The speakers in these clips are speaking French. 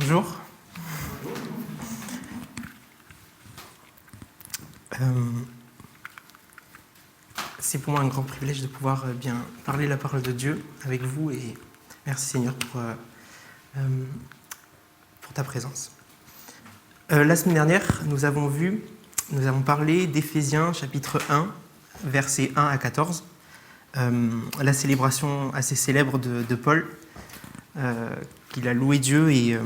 Bonjour. C'est pour moi un grand privilège de pouvoir bien parler la parole de Dieu avec vous et merci Seigneur pour ta présence. La semaine dernière, nous avons parlé d'Éphésiens chapitre 1, versets 1 à 14, la célébration assez célèbre de Paul, qu'il a loué Dieu et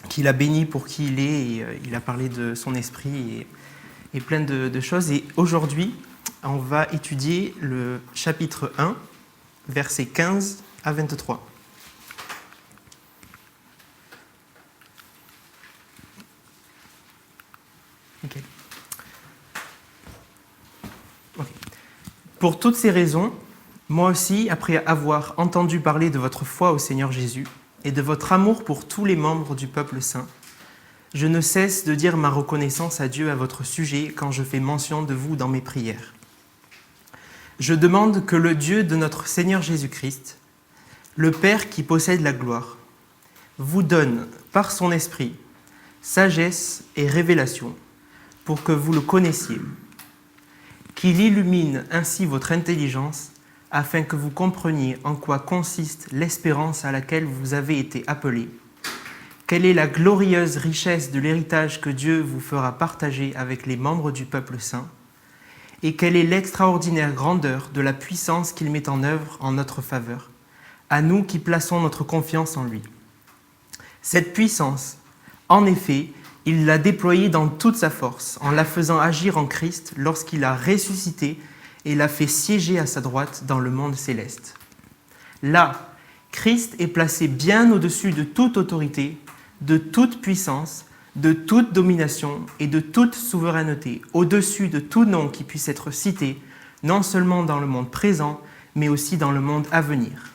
qu'il a béni pour qui il est, et il a parlé de son esprit et plein de choses. Et aujourd'hui, on va étudier le chapitre 1, versets 15 à 23. Okay. Pour toutes ces raisons, moi aussi, après avoir entendu parler de votre foi au Seigneur Jésus et de votre amour pour tous les membres du peuple saint, je ne cesse de dire ma reconnaissance à Dieu à votre sujet quand je fais mention de vous dans mes prières. Je demande que le Dieu de notre Seigneur Jésus-Christ, le Père qui possède la gloire, vous donne, par son esprit, sagesse et révélation pour que vous le connaissiez, qu'il illumine ainsi votre intelligence afin que vous compreniez en quoi consiste l'espérance à laquelle vous avez été appelés, quelle est la glorieuse richesse de l'héritage que Dieu vous fera partager avec les membres du peuple saint, et quelle est l'extraordinaire grandeur de la puissance qu'il met en œuvre en notre faveur, à nous qui plaçons notre confiance en lui. Cette puissance, en effet, il l'a déployée dans toute sa force, en la faisant agir en Christ lorsqu'il a ressuscité et l'a fait siéger à sa droite dans le monde céleste. Là, Christ est placé bien au-dessus de toute autorité, de toute puissance, de toute domination et de toute souveraineté, au-dessus de tout nom qui puisse être cité, non seulement dans le monde présent, mais aussi dans le monde à venir.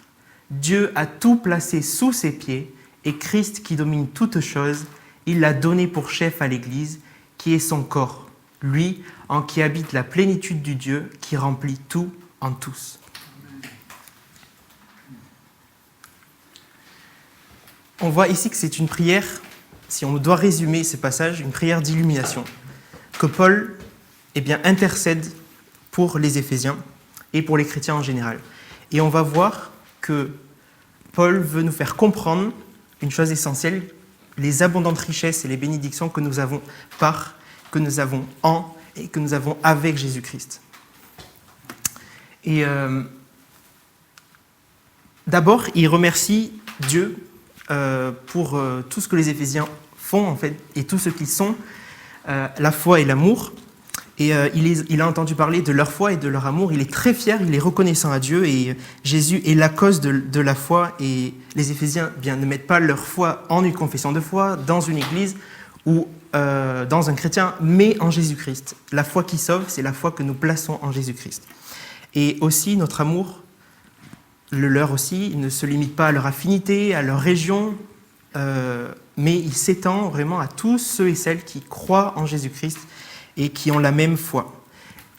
Dieu a tout placé sous ses pieds, et Christ qui domine toutes choses, il l'a donné pour chef à l'Église, qui est son corps, lui en qui habite la plénitude du Dieu qui remplit tout en tous. On voit ici que c'est une prière, si on doit résumer ce passage, une prière d'illumination, que Paul intercède pour les Éphésiens et pour les chrétiens en général. Et on va voir que Paul veut nous faire comprendre une chose essentielle, les abondantes richesses et les bénédictions que nous avons que nous avons en et que nous avons avec Jésus-Christ. Et d'abord, il remercie Dieu pour tout ce que les Éphésiens font en fait, et tout ce qu'ils sont, la foi et l'amour. Et il a entendu parler de leur foi et de leur amour. Il est très fier, il est reconnaissant à Dieu et Jésus est la cause de la foi. Et les Éphésiens ne mettent pas leur foi en une confession de foi, dans une église ou dans un chrétien, mais en Jésus-Christ. La foi qui sauve, c'est la foi que nous plaçons en Jésus-Christ. Et aussi, notre amour, le leur aussi, il ne se limite pas à leur affinité, à leur région, mais il s'étend vraiment à tous ceux et celles qui croient en Jésus-Christ et qui ont la même foi.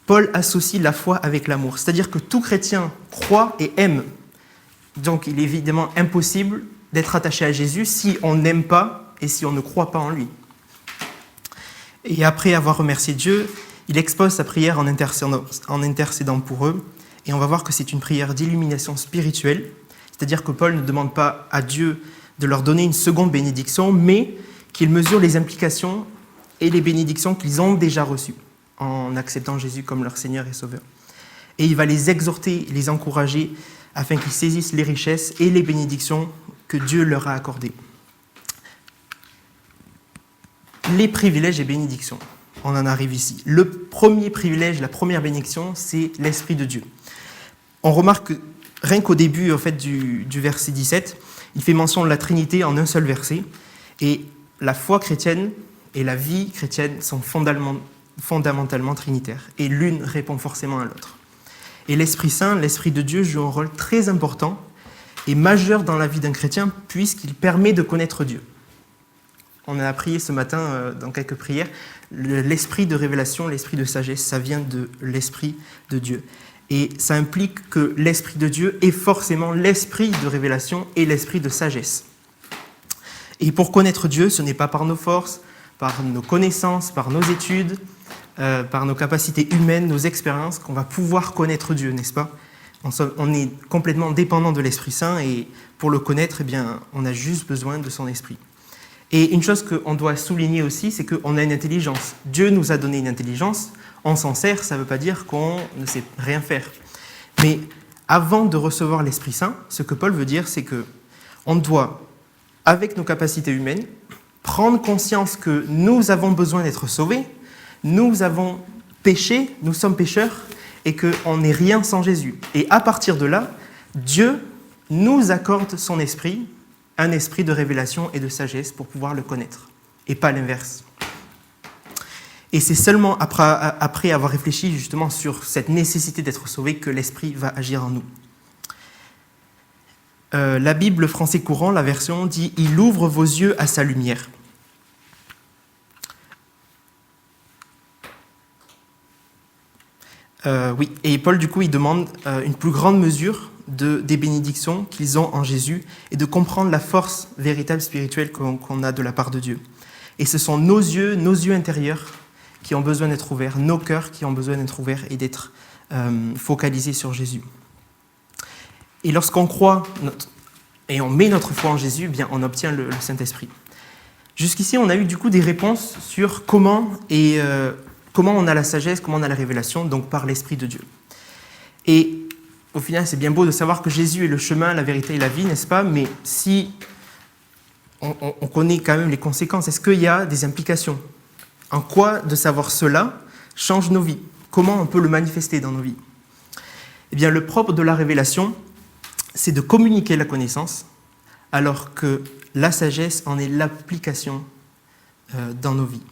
Paul associe la foi avec l'amour, c'est-à-dire que tout chrétien croit et aime. Donc il est évidemment impossible d'être attaché à Jésus si on n'aime pas et si on ne croit pas en lui. Et après avoir remercié Dieu, il expose sa prière en intercédant pour eux. Et on va voir que c'est une prière d'illumination spirituelle, c'est-à-dire que Paul ne demande pas à Dieu de leur donner une seconde bénédiction, mais qu'il mesure les implications et les bénédictions qu'ils ont déjà reçues en acceptant Jésus comme leur Seigneur et Sauveur. Et il va les exhorter, les encourager afin qu'ils saisissent les richesses et les bénédictions que Dieu leur a accordées. Les privilèges et bénédictions, on en arrive ici. Le premier privilège, la première bénédiction, c'est l'Esprit de Dieu. On remarque que rien qu'au début en fait, du verset 17, il fait mention de la Trinité en un seul verset. Et la foi chrétienne et la vie chrétienne sont fondamentalement trinitaires. Et l'une répond forcément à l'autre. Et l'Esprit Saint, l'Esprit de Dieu, joue un rôle très important et majeur dans la vie d'un chrétien puisqu'il permet de connaître Dieu. On a prié ce matin dans quelques prières, l'esprit de révélation, l'esprit de sagesse, ça vient de l'Esprit de Dieu. Et ça implique que l'Esprit de Dieu est forcément l'esprit de révélation et l'esprit de sagesse. Et pour connaître Dieu, ce n'est pas par nos forces, par nos connaissances, par nos études, par nos capacités humaines, nos expériences, qu'on va pouvoir connaître Dieu, n'est-ce pas ? On est complètement dépendant de l'Esprit Saint et pour le connaître, eh bien, on a juste besoin de son Esprit. Et une chose qu'on doit souligner aussi, c'est qu'on a une intelligence. Dieu nous a donné une intelligence, on s'en sert, ça ne veut pas dire qu'on ne sait rien faire. Mais avant de recevoir l'Esprit Saint, ce que Paul veut dire, c'est qu'on doit, avec nos capacités humaines, prendre conscience que nous avons besoin d'être sauvés, nous avons péché, nous sommes pécheurs, et qu'on n'est rien sans Jésus. Et à partir de là, Dieu nous accorde son esprit, un esprit de révélation et de sagesse pour pouvoir le connaître, et pas l'inverse. Et c'est seulement après avoir réfléchi justement sur cette nécessité d'être sauvé que l'esprit va agir en nous. La Bible français courant, la version dit « Il ouvre vos yeux à sa lumière ». Oui, et Paul, du coup, il demande une plus grande mesure des bénédictions qu'ils ont en Jésus et de comprendre la force véritable spirituelle qu'on a de la part de Dieu. Et ce sont nos yeux intérieurs qui ont besoin d'être ouverts, nos cœurs qui ont besoin d'être ouverts et d'être focalisés sur Jésus. Et lorsqu'on croit et on met notre foi en Jésus, eh bien, on obtient le Saint-Esprit. Jusqu'ici, on a eu du coup des réponses sur comment on a la sagesse, comment on a la révélation, donc par l'Esprit de Dieu. Et au final, c'est bien beau de savoir que Jésus est le chemin, la vérité et la vie, n'est-ce pas ? Mais si on connaît quand même les conséquences, est-ce qu'il y a des implications ? En quoi de savoir cela change nos vies ? Comment on peut le manifester dans nos vies ? Eh bien, le propre de la révélation, c'est de communiquer la connaissance, alors que la sagesse en est l'application dans nos vies.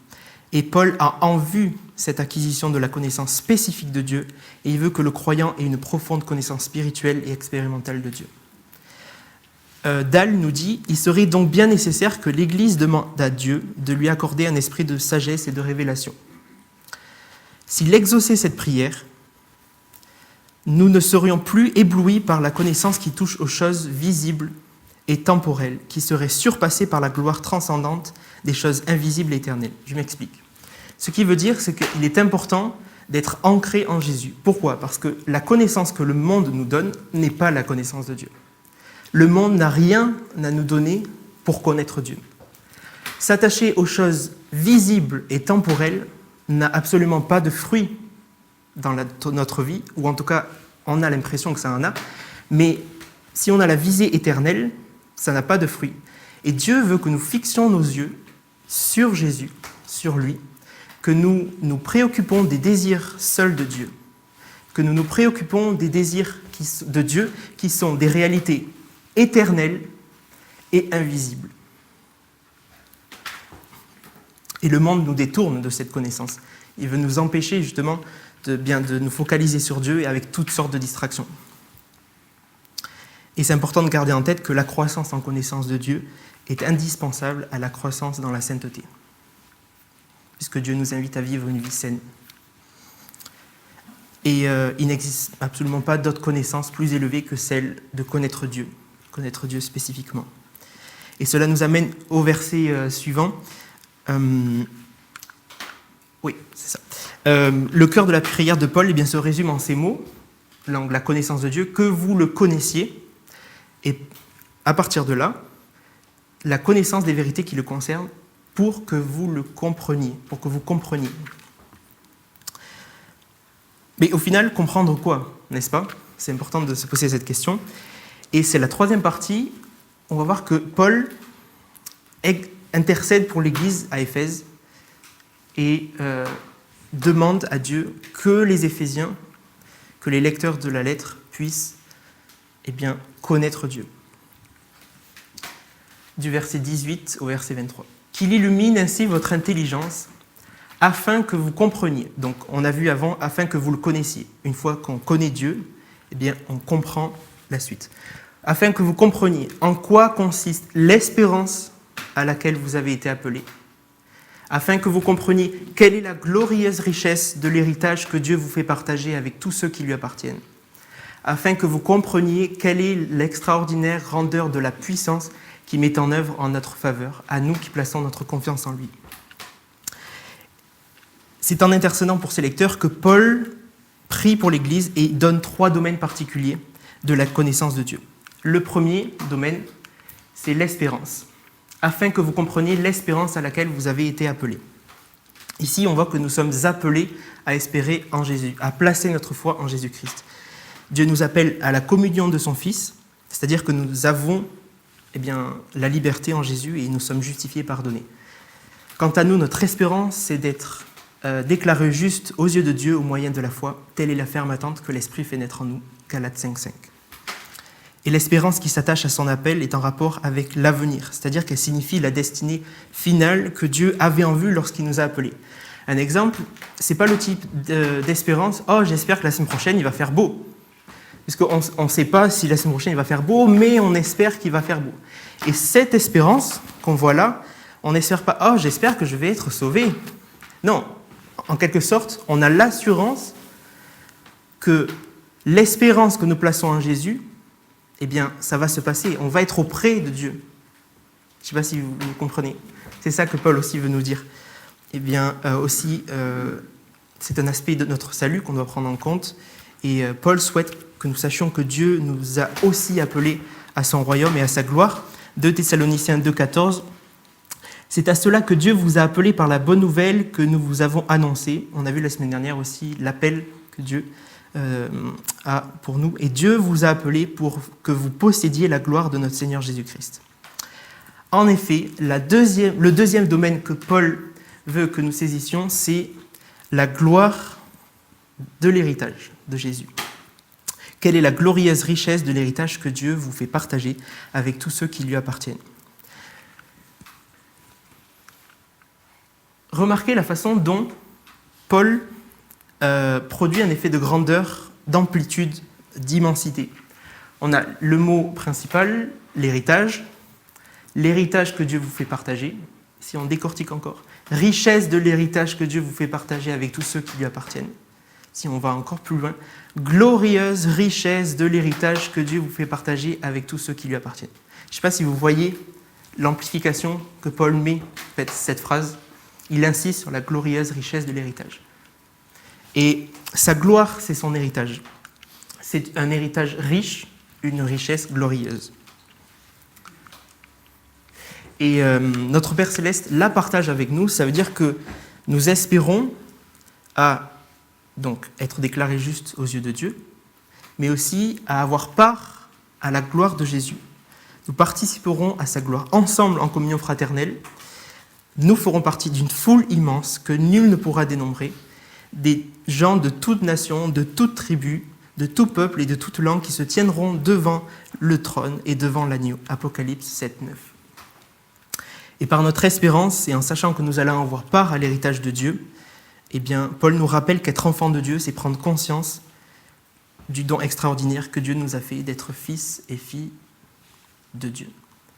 Et Paul a en vue cette acquisition de la connaissance spécifique de Dieu, et il veut que le croyant ait une profonde connaissance spirituelle et expérimentale de Dieu. Dahl nous dit « Il serait donc bien nécessaire que l'Église demande à Dieu de lui accorder un esprit de sagesse et de révélation. S'il exauçait cette prière, nous ne serions plus éblouis par la connaissance qui touche aux choses visibles et temporelles, qui serait surpassée par la gloire transcendante des choses invisibles et éternelles. » Je m'explique. Ce qui veut dire, c'est qu'il est important d'être ancré en Jésus. Pourquoi ? Parce que la connaissance que le monde nous donne n'est pas la connaissance de Dieu. Le monde n'a rien à nous donner pour connaître Dieu. S'attacher aux choses visibles et temporelles n'a absolument pas de fruit dans notre vie, ou en tout cas, on a l'impression que ça en a, mais si on a la visée éternelle, ça n'a pas de fruit. Et Dieu veut que nous fixions nos yeux sur Jésus, sur lui, que nous nous préoccupons des désirs seuls de Dieu, que nous nous préoccupons des désirs de Dieu qui sont des réalités éternelles et invisibles. Et le monde nous détourne de cette connaissance. Il veut nous empêcher justement de nous focaliser sur Dieu et avec toutes sortes de distractions. Et c'est important de garder en tête que la croissance en connaissance de Dieu est indispensable à la croissance dans la sainteté, puisque Dieu nous invite à vivre une vie saine. Et il n'existe absolument pas d'autre connaissance plus élevée que celle de connaître Dieu spécifiquement. Et cela nous amène au verset suivant. Oui, c'est ça. Le cœur de la prière de Paul se résume en ces mots, la connaissance de Dieu, que vous le connaissiez, et à partir de là, la connaissance des vérités qui le concernent, pour que vous le compreniez, pour que vous compreniez. Mais au final, comprendre quoi, n'est-ce pas ? C'est important de se poser cette question. Et c'est la troisième partie. On va voir que Paul intercède pour l'Église à Éphèse et demande à Dieu que les Éphésiens, que les lecteurs de la lettre puissent connaître Dieu. Du verset 18 au verset 23. « Qu'il illumine ainsi votre intelligence, afin que vous compreniez. » Donc, on a vu avant, afin que vous le connaissiez. Une fois qu'on connaît Dieu, on comprend la suite. « Afin que vous compreniez en quoi consiste l'espérance à laquelle vous avez été appelés. Afin que vous compreniez quelle est la glorieuse richesse de l'héritage que Dieu vous fait partager avec tous ceux qui lui appartiennent. Afin que vous compreniez quelle est l'extraordinaire grandeur de la puissance qui met en œuvre en notre faveur, à nous qui plaçons notre confiance en lui. C'est en intercédant pour ses lecteurs que Paul prie pour l'Église et donne 3 domaines particuliers de la connaissance de Dieu. Le premier domaine, c'est l'espérance, afin que vous compreniez l'espérance à laquelle vous avez été appelés. Ici, on voit que nous sommes appelés à espérer en Jésus, à placer notre foi en Jésus-Christ. Dieu nous appelle à la communion de son Fils, c'est-à-dire que nous avons la liberté en Jésus et nous sommes justifiés et pardonnés. Quant à nous, notre espérance, c'est d'être déclarés justes aux yeux de Dieu au moyen de la foi. Telle est la ferme attente que l'Esprit fait naître en nous. Galates 5:5. Et l'espérance qui s'attache à son appel est en rapport avec l'avenir, c'est-à-dire qu'elle signifie la destinée finale que Dieu avait en vue lorsqu'il nous a appelés. Un exemple, ce n'est pas le type d'espérance « Oh, j'espère que la semaine prochaine, il va faire beau ». Puisqu'on ne sait pas si la semaine prochaine, il va faire beau, mais on espère qu'il va faire beau. Et cette espérance qu'on voit là, on n'espère pas « Oh, j'espère que je vais être sauvé ». Non, en quelque sorte, on a l'assurance que l'espérance que nous plaçons en Jésus, ça va se passer. On va être auprès de Dieu. Je ne sais pas si vous comprenez. C'est ça que Paul aussi veut nous dire. C'est un aspect de notre salut qu'on doit prendre en compte. Et Paul souhaite que nous sachions que Dieu nous a aussi appelés à son royaume et à sa gloire. 2 Thessaloniciens 2,14. C'est à cela que Dieu vous a appelés par la bonne nouvelle que nous vous avons annoncée. On a vu la semaine dernière aussi l'appel que Dieu a pour nous. Et Dieu vous a appelés pour que vous possédiez la gloire de notre Seigneur Jésus-Christ. En effet, le deuxième domaine que Paul veut que nous saisissions, c'est la gloire de l'héritage de Jésus. Quelle est la glorieuse richesse de l'héritage que Dieu vous fait partager avec tous ceux qui lui appartiennent? Remarquez la façon dont Paul produit un effet de grandeur, d'amplitude, d'immensité. On a le mot principal, l'héritage que Dieu vous fait partager. Si on décortique encore, richesse de l'héritage que Dieu vous fait partager avec tous ceux qui lui appartiennent. Si on va encore plus loin, glorieuse richesse de l'héritage que Dieu vous fait partager avec tous ceux qui lui appartiennent. Je ne sais pas si vous voyez l'amplification que Paul met, cette phrase. Il insiste sur la glorieuse richesse de l'héritage. Et sa gloire, c'est son héritage. C'est un héritage riche, une richesse glorieuse. Et notre Père Céleste la partage avec nous. Ça veut dire que nous espérons à être déclarés justes aux yeux de Dieu, mais aussi à avoir part à la gloire de Jésus. Nous participerons à sa gloire ensemble en communion fraternelle. Nous ferons partie d'une foule immense que nul ne pourra dénombrer, des gens de toute nation, de toute tribu, de tout peuple et de toute langue qui se tiendront devant le trône et devant l'agneau. Apocalypse 7:9. Et par notre espérance, et en sachant que nous allons avoir part à l'héritage de Dieu, Paul nous rappelle qu'être enfant de Dieu, c'est prendre conscience du don extraordinaire que Dieu nous a fait d'être fils et filles de Dieu,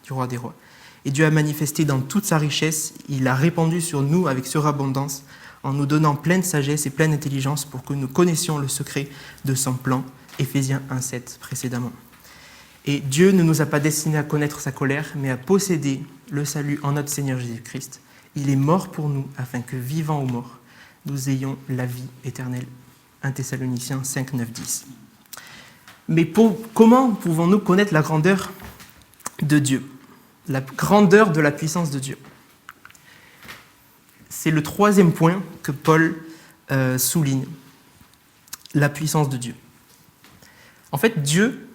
du roi des rois. Et Dieu a manifesté dans toute sa richesse, il a répandu sur nous avec surabondance, en nous donnant pleine sagesse et pleine intelligence pour que nous connaissions le secret de son plan, Éphésiens 1:7 précédemment. Et Dieu ne nous a pas destinés à connaître sa colère, mais à posséder le salut en notre Seigneur Jésus-Christ. Il est mort pour nous, afin que, vivants ou morts, nous ayons la vie éternelle. 1 Thessaloniciens 5:9-10. Mais comment pouvons-nous connaître la grandeur de Dieu, la grandeur de la puissance de Dieu? C'est le troisième point que Paul souligne, la puissance de Dieu. En fait, Dieu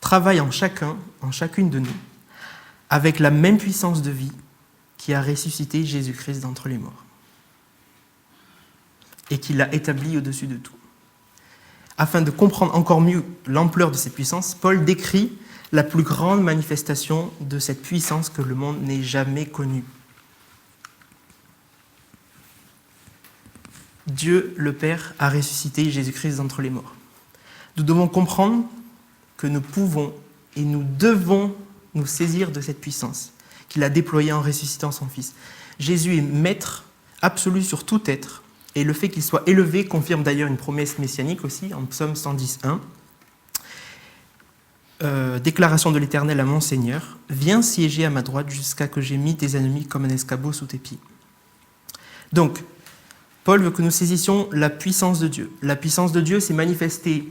travaille en chacune de nous, avec la même puissance de vie qui a ressuscité Jésus-Christ d'entre les morts et qui l'a établi au-dessus de tout. Afin de comprendre encore mieux l'ampleur de cette puissance, Paul décrit la plus grande manifestation de cette puissance que le monde n'ait jamais connue. Dieu, le Père, a ressuscité Jésus-Christ d'entre les morts. Nous devons comprendre que nous pouvons et nous devons nous saisir de cette puissance qu'il a déployée en ressuscitant son Fils. Jésus est maître absolu sur tout être, et le fait qu'il soit élevé confirme d'ailleurs une promesse messianique aussi, en Psaume 110:1. déclaration de l'Éternel à mon Seigneur, viens siéger à ma droite jusqu'à que j'aie mis tes ennemis comme un escabeau sous tes pieds. Donc, Paul veut que nous saisissions la puissance de Dieu. La puissance de Dieu s'est manifestée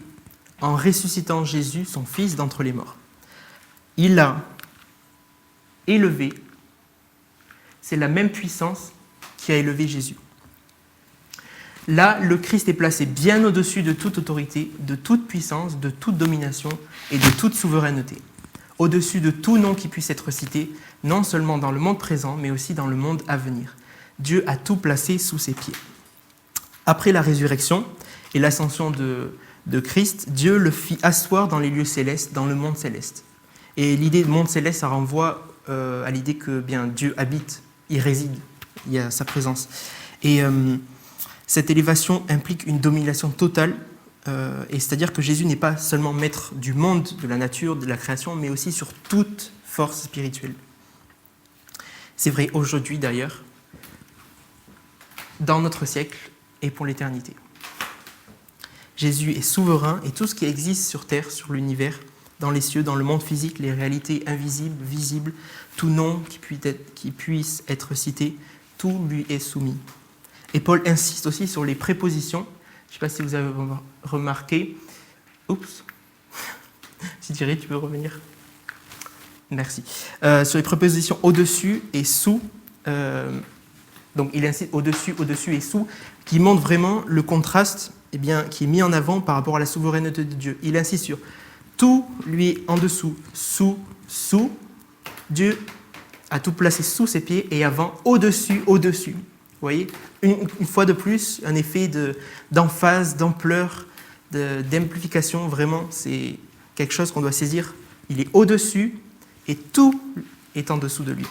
en ressuscitant Jésus, son Fils, d'entre les morts. Il l'a élevé. C'est la même puissance qui a élevé Jésus. Là, le Christ est placé bien au-dessus de toute autorité, de toute puissance, de toute domination et de toute souveraineté. Au-dessus de tout nom qui puisse être cité, non seulement dans le monde présent, mais aussi dans le monde à venir. Dieu a tout placé sous ses pieds. Après la résurrection et l'ascension de Christ, Dieu le fit asseoir dans les lieux célestes, dans le monde céleste. Et l'idée de monde céleste, ça renvoie à l'idée que bien, Dieu habite, il réside, il y a sa présence. Et cette élévation implique une domination totale, et c'est-à-dire que Jésus n'est pas seulement maître du monde, de la nature, de la création, mais aussi sur toute force spirituelle. C'est vrai aujourd'hui d'ailleurs, dans notre siècle et pour l'éternité. Jésus est souverain et tout ce qui existe sur terre, sur l'univers, dans les cieux, dans le monde physique, les réalités invisibles, visibles, tout nom qui puisse être cité, tout lui est soumis. Et Paul insiste aussi sur les prépositions. Je ne sais pas si vous avez remarqué. Oups. Si Thierry, tu peux revenir. Merci. Sur les prépositions au-dessus et sous. Donc il insiste au-dessus et sous, qui montrent vraiment le contraste qui est mis en avant par rapport à la souveraineté de Dieu. Il insiste sur tout lui est en dessous, sous. Dieu a tout placé sous ses pieds et avant, au-dessus. Vous voyez, une fois de plus, un effet d'emphase, d'ampleur, d'amplification. Vraiment, c'est quelque chose qu'on doit saisir. Il est au-dessus et tout est en dessous de lui.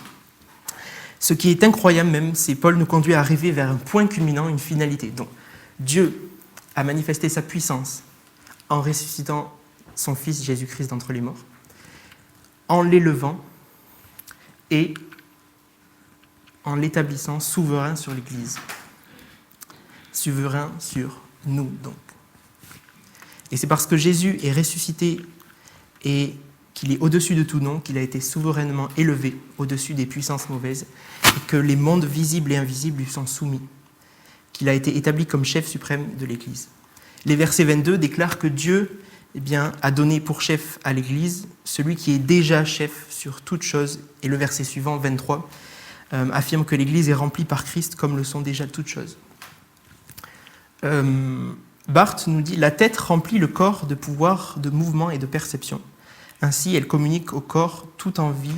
Ce qui est incroyable même, c'est Paul nous conduit à arriver vers un point culminant, une finalité. Donc, Dieu a manifesté sa puissance en ressuscitant son Fils Jésus-Christ d'entre les morts, en l'élevant et en l'établissant souverain sur l'Église. Souverain sur nous, donc. Et c'est parce que Jésus est ressuscité et qu'il est au-dessus de tout nom, qu'il a été souverainement élevé au-dessus des puissances mauvaises, et que les mondes visibles et invisibles lui sont soumis, qu'il a été établi comme chef suprême de l'Église. Les versets 22 déclarent que Dieu a donné pour chef à l'Église celui qui est déjà chef sur toute chose, et le verset suivant, 23, affirme que l'Église est remplie par Christ comme le sont déjà toutes choses. Barth nous dit « La tête remplit le corps de pouvoir, de mouvement et de perception. Ainsi, elle communique au corps tout entier,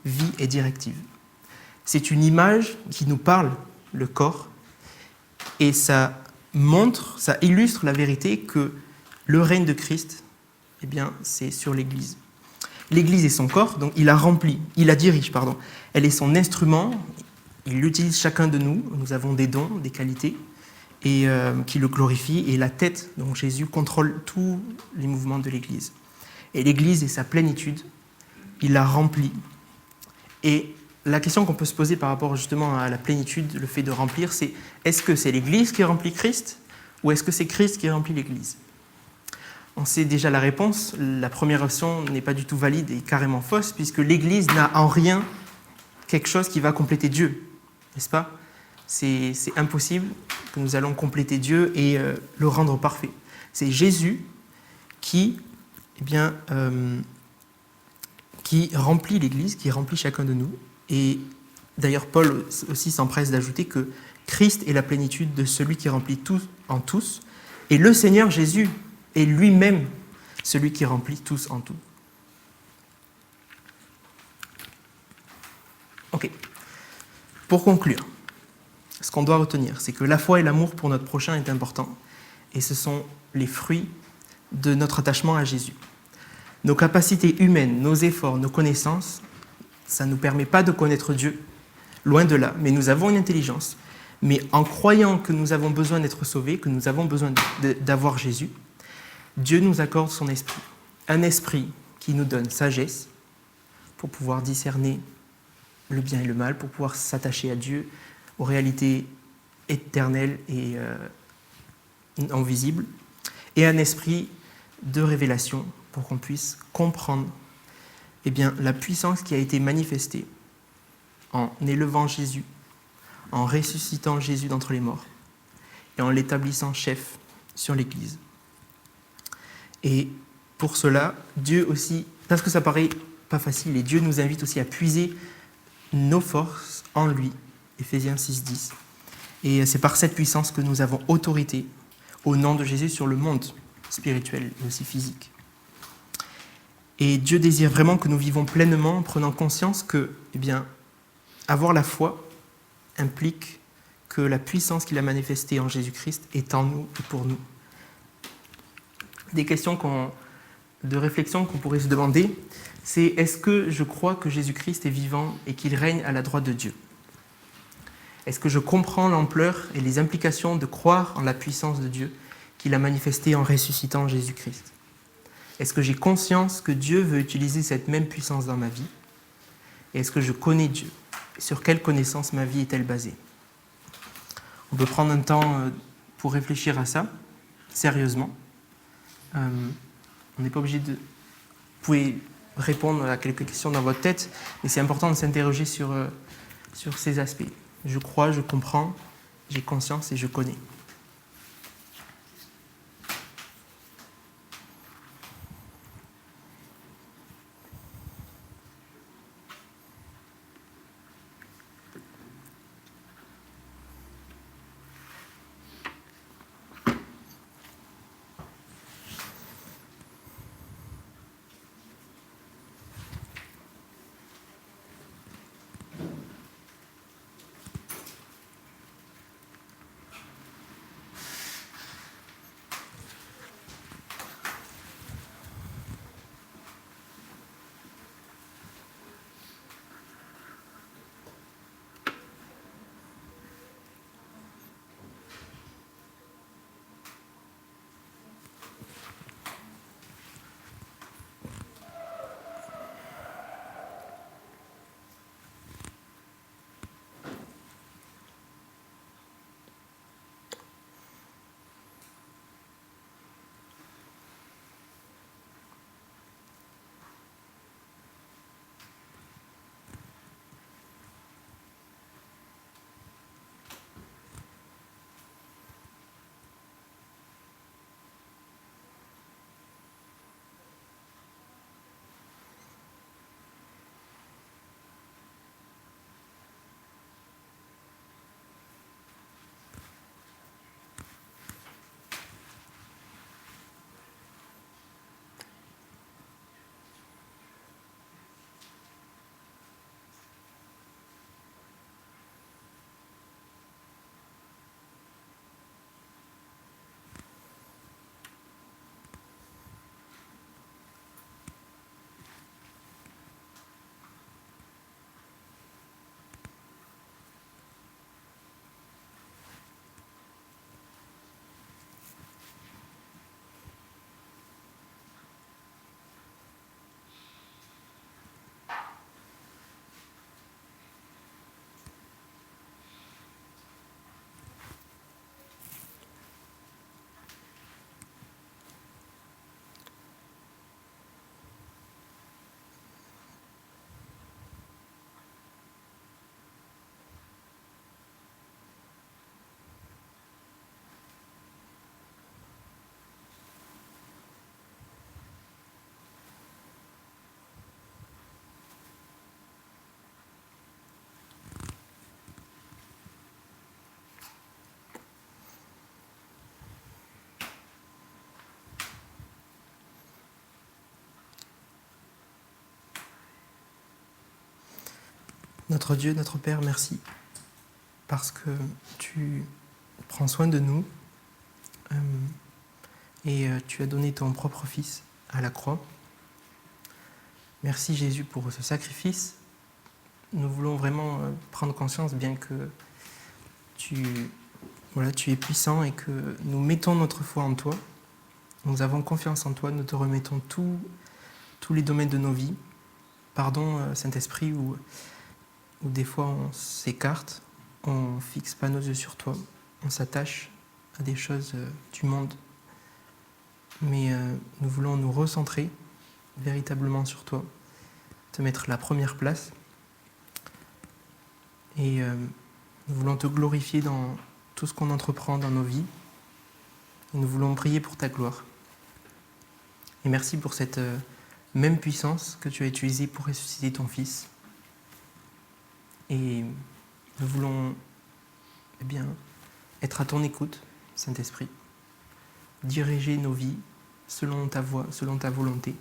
vie et directive. » C'est une image qui nous parle, le corps, et ça illustre la vérité que le règne de Christ, c'est sur l'Église. L'Église est son corps, donc il la dirige. Elle est son instrument, il l'utilise chacun de nous. Nous avons des dons, des qualités, et qui le glorifient. Et la tête, donc Jésus, contrôle tous les mouvements de l'Église. Et l'Église est sa plénitude, il la remplit. Et la question qu'on peut se poser par rapport justement à la plénitude, le fait de remplir, c'est est-ce que c'est l'Église qui remplit Christ ou est-ce que c'est Christ qui remplit l'Église ? On sait déjà la réponse. La première option n'est pas du tout valide et carrément fausse, puisque l'Église n'a en rien quelque chose qui va compléter Dieu, n'est-ce pas ? C'est impossible que nous allons compléter Dieu et le rendre parfait. C'est Jésus qui remplit l'Église, qui remplit chacun de nous. Et d'ailleurs, Paul aussi s'empresse d'ajouter que Christ est la plénitude de celui qui remplit tout en tous, et le Seigneur Jésus est lui-même celui qui remplit tous en tout. Ok. Pour conclure, ce qu'on doit retenir, c'est que la foi et l'amour pour notre prochain est important, et ce sont les fruits de notre attachement à Jésus. Nos capacités humaines, nos efforts, nos connaissances, ça ne nous permet pas de connaître Dieu, loin de là, mais nous avons une intelligence. Mais en croyant que nous avons besoin d'être sauvés, que nous avons besoin d'avoir Jésus, Dieu nous accorde son esprit. Un esprit qui nous donne sagesse pour pouvoir discerner le bien et le mal, pour pouvoir s'attacher à Dieu, aux réalités éternelles et invisibles, et un esprit de révélation pour qu'on puisse comprendre la puissance qui a été manifestée en élevant Jésus, en ressuscitant Jésus d'entre les morts et en l'établissant chef sur l'Église. Et pour cela, Dieu aussi, parce que ça paraît pas facile, et Dieu nous invite aussi à puiser nos forces en lui, Éphésiens 6,10. Et c'est par cette puissance que nous avons autorité au nom de Jésus sur le monde spirituel et aussi physique. Et Dieu désire vraiment que nous vivons pleinement en prenant conscience que, avoir la foi implique que la puissance qu'il a manifestée en Jésus-Christ est en nous et pour nous. Des questions de réflexion qu'on pourrait se demander, c'est est-ce que je crois que Jésus-Christ est vivant et qu'il règne à la droite de Dieu ? Est-ce que je comprends l'ampleur et les implications de croire en la puissance de Dieu qu'il a manifestée en ressuscitant Jésus-Christ ? Est-ce que j'ai conscience que Dieu veut utiliser cette même puissance dans ma vie ? Et est-ce que je connais Dieu ? Sur quelle connaissance ma vie est-elle basée ? On peut prendre un temps pour réfléchir à ça, sérieusement. On n'est pas obligé de... Vous pouvez répondre à quelques questions dans votre tête, mais c'est important de s'interroger sur ces aspects. Je crois, je comprends, j'ai conscience et je connais. Notre Dieu, notre Père, merci, parce que tu prends soin de nous et tu as donné ton propre Fils à la croix. Merci Jésus pour ce sacrifice. Nous voulons vraiment prendre conscience, bien que tu es puissant et que nous mettons notre foi en toi. Nous avons confiance en toi, nous te remettons tous les domaines de nos vies. Pardon, Saint-Esprit, où des fois on s'écarte, on ne fixe pas nos yeux sur toi, on s'attache à des choses du monde. mais nous voulons nous recentrer véritablement sur toi, te mettre la première place, et nous voulons te glorifier dans tout ce qu'on entreprend dans nos vies, et nous voulons prier pour ta gloire. Et merci pour cette même puissance que tu as utilisée pour ressusciter ton Fils. Et nous voulons être à ton écoute, Saint-Esprit, diriger nos vies selon ta voie, selon ta volonté.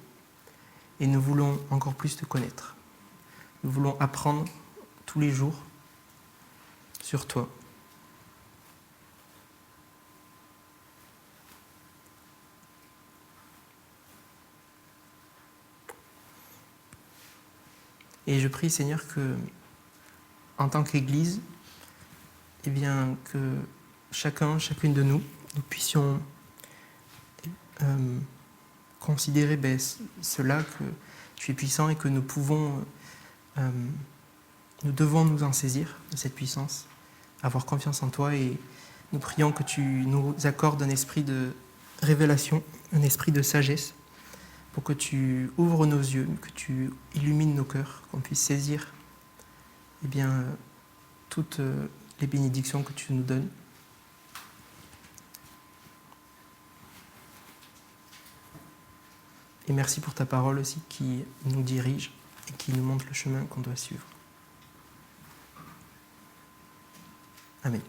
Et nous voulons encore plus te connaître. Nous voulons apprendre tous les jours sur toi. Et je prie, Seigneur, que, en tant qu'Église, que chacune de nous puissions considérer cela, que tu es puissant et que nous devons nous en saisir de cette puissance, avoir confiance en toi, et nous prions que tu nous accordes un esprit de révélation, un esprit de sagesse, pour que tu ouvres nos yeux, que tu illumines nos cœurs, qu'on puisse saisir toutes les bénédictions que tu nous donnes. Et merci pour ta parole aussi qui nous dirige et qui nous montre le chemin qu'on doit suivre. Amen.